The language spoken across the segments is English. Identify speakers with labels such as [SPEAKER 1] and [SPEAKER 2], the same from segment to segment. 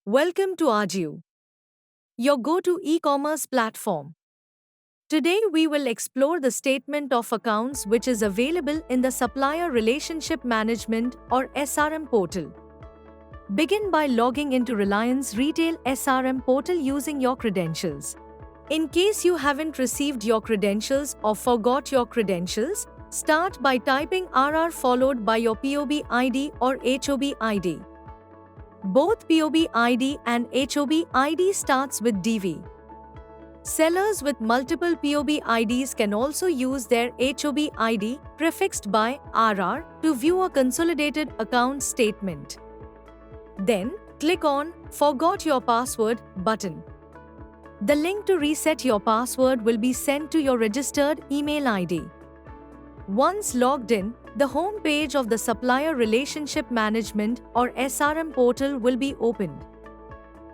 [SPEAKER 1] Welcome to Ajio, your go-to e-commerce platform. Today we will explore the statement of accounts which is available in the Supplier Relationship Management or SRM portal. Begin by logging into Reliance Retail SRM portal using your credentials. In case you haven't received your credentials or forgot your credentials, start by typing RR followed by your POB ID or HOB ID. Both POB ID and HOB ID starts with DV. Sellers with multiple POB IDs can also use their HOB ID, prefixed by RR, to view a consolidated account statement. Then, click on Forgot Your Password button. The link to reset your password will be sent to your registered email ID. Once logged in, the home page of the Supplier Relationship Management or SRM portal will be opened.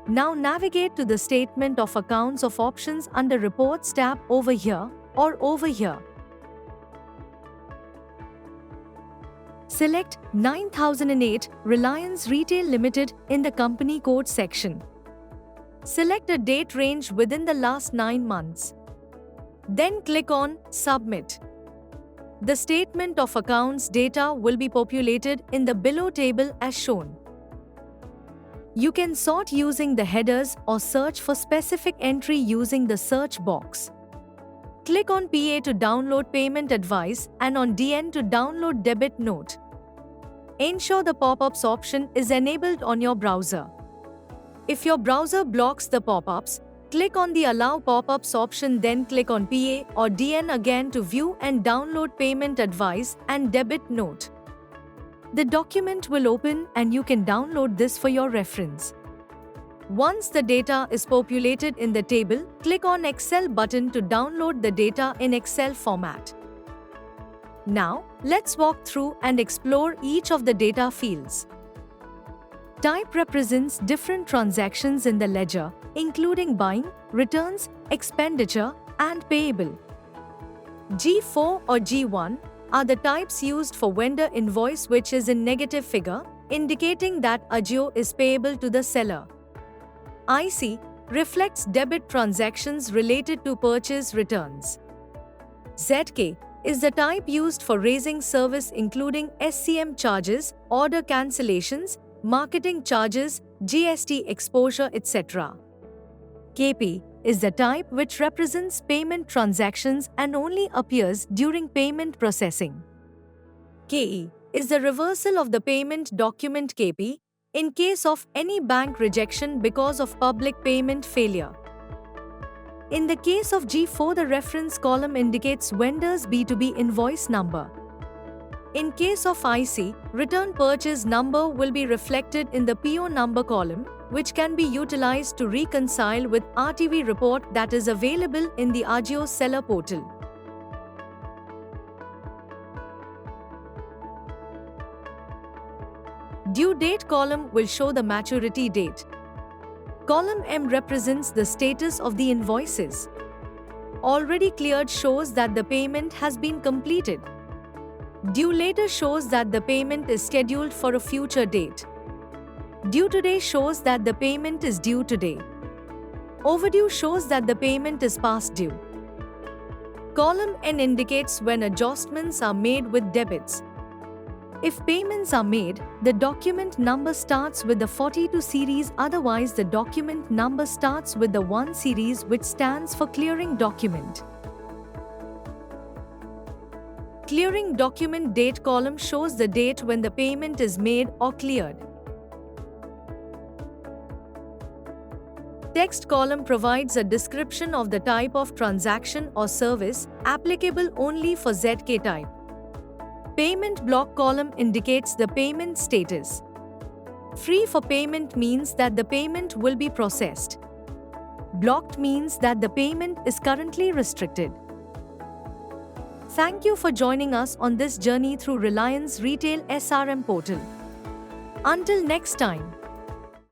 [SPEAKER 1] Now navigate to the Statement of Accounts of options under Reports tab over here or over here. Select 9008 Reliance Retail Limited in the Company Code section. Select a date range within the last 9 months. Then click on Submit. The Statement of Accounts data will be populated in the below table as shown. You can sort using the headers or search for specific entry using the search box. Click on PA to download payment advice and on DN to download debit note. Ensure the pop-ups option is enabled on your browser. If your browser blocks the pop-ups, click on the Allow Pop-ups option, then click on PA or DN again to view and download payment advice and debit note. The document will open and you can download this for your reference. Once the data is populated in the table, click on Excel button to download the data in Excel format. Now, let's walk through and explore each of the data fields. Type represents different transactions in the ledger, including buying, returns, expenditure, and payable. G4 or G1 are the types used for vendor invoice, which is in negative figure, indicating that Ajio is payable to the seller. IC reflects debit transactions related to purchase returns. ZK is the type used for raising service, including SCM charges, order cancellations, marketing charges, GST exposure, etc. KP is the type which represents payment transactions and only appears during payment processing. KE is the reversal of the payment document KP in case of any bank rejection because of public payment failure. In the case of G4, the reference column indicates vendor's B2B invoice number. In case of IC, return purchase number will be reflected in the PO number column, which can be utilized to reconcile with RTV report that is available in the Ajio seller portal. Due date column will show the maturity date. Column M represents the status of the invoices. Already cleared shows that the payment has been completed. Due later shows that the payment is scheduled for a future date. Due today shows that the payment is due today. Overdue shows that the payment is past due. Column N indicates when adjustments are made with debits. If payments are made, the document number starts with the 42 series, otherwise the document number starts with the 1 series, which stands for clearing document. Clearing document date column shows the date when the payment is made or cleared. Text column provides a description of the type of transaction or service applicable only for ZK type. Payment block column indicates the payment status. Free for payment means that the payment will be processed. Blocked means that the payment is currently restricted. Thank you for joining us on this journey through Reliance Retail SRM portal. Until next time.